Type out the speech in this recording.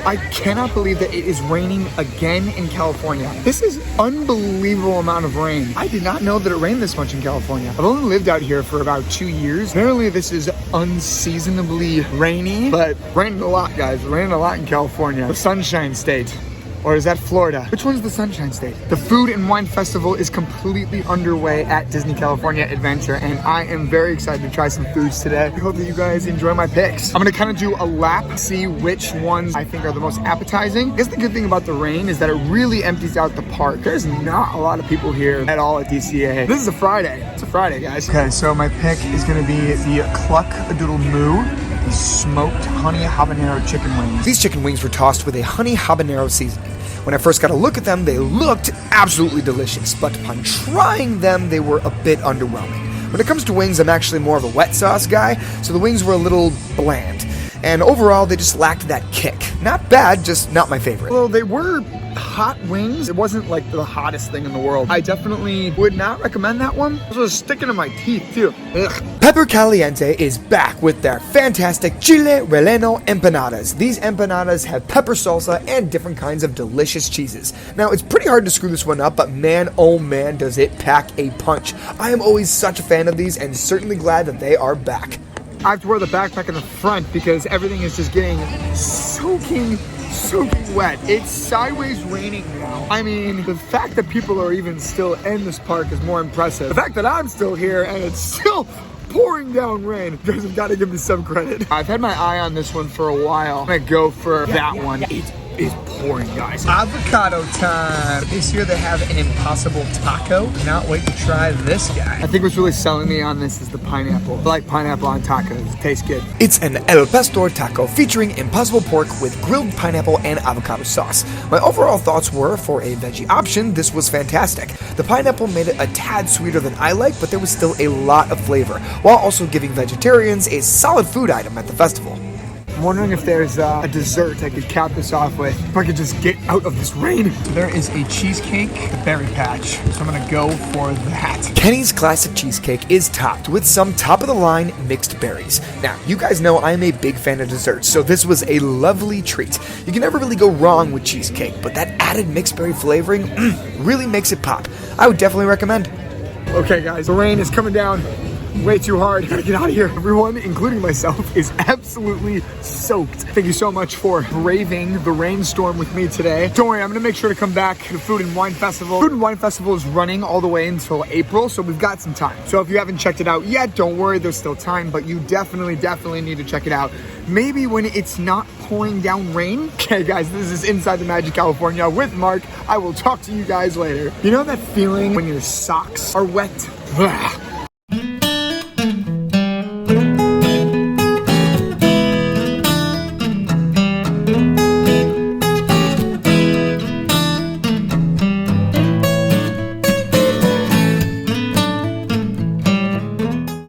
I cannot believe that it is raining again in California. This is unbelievable amount of rain. I did not know that it rained this much in California. I've only lived out here for about 2 years. Apparently this is unseasonably rainy, but raining a lot, guys. Raining a lot in California. The Sunshine State. Or is that Florida? Which one's the Sunshine State? The Food and Wine Festival is completely underway at Disney California Adventure, and I am very excited to try some foods today. I hope that you guys enjoy my picks. I'm gonna kind of do a lap, see which ones I think are the most appetizing. I guess the good thing about the rain is that it really empties out the park. There's not a lot of people here at all at DCA. This is a Friday. It's a Friday, guys. Okay, so my pick is gonna be the Cluck Doodle Moo. The smoked honey habanero chicken wings. These chicken wings were tossed with a honey habanero seasoning. When I first got a look at them, they looked absolutely delicious, but upon trying them, they were a bit underwhelming. When it comes to wings, I'm actually more of a wet sauce guy, so the wings were a little bland. And overall, they just lacked that kick. Not bad, just not my favorite. Well, they were hot wings. It wasn't like the hottest thing in the world. I definitely would not recommend that one. This was sticking to my teeth too. Ugh. Pepper Cali-ente is back with their fantastic chile relleno empanadas. These empanadas have pepper salsa and different kinds of delicious cheeses. Now, it's pretty hard to screw this one up, but man, oh man, does it pack a punch. I am always such a fan of these and certainly glad that they are back. I have to wear the backpack in the front because everything is just getting soaking wet. It's sideways raining now. I mean, the fact that people are even still in this park is more impressive. The fact that I'm still here and it's still pouring down rain, you guys have got to give me some credit. I've had my eye on this one for a while. I'm gonna go for that one. It is pouring, guys. Avocado Time. This year they have an impossible taco. Cannot wait to try this guy. I think what's really selling me on this is the pineapple. I like pineapple on tacos. It tastes good. It's an El Pastor taco featuring impossible pork with grilled pineapple and avocado sauce. My overall thoughts were, for a veggie option, this was fantastic. The pineapple made it a tad sweeter than I like, but there was still a lot of flavor, while also giving vegetarians a solid food item at the festival. I'm wondering if there's a dessert I could cap this off with, if I could just get out of this rain. There is a cheesecake, the berry patch, so I'm gonna go for that. Kenny's classic cheesecake is topped with some top-of-the-line mixed berries. Now, you guys know I'm a big fan of desserts, so this was a lovely treat. You can never really go wrong with cheesecake, but that added mixed berry flavoring really makes it pop. I would definitely recommend. Okay guys, the rain is coming down way too hard. Gotta get out of here. Everyone, including myself, is absolutely soaked. Thank you so much for braving the rainstorm with me today. Don't worry, I'm gonna make sure to come back to the Food and Wine Festival. Food and Wine Festival is running all the way until April, so we've got some time. So if you haven't checked it out yet, don't worry, there's still time, but you definitely need to check it out. Maybe when it's not pouring down rain. Okay guys, this is Inside the Magic California with Mark. I will talk to you guys later. You know that feeling when your socks are wet? Ugh.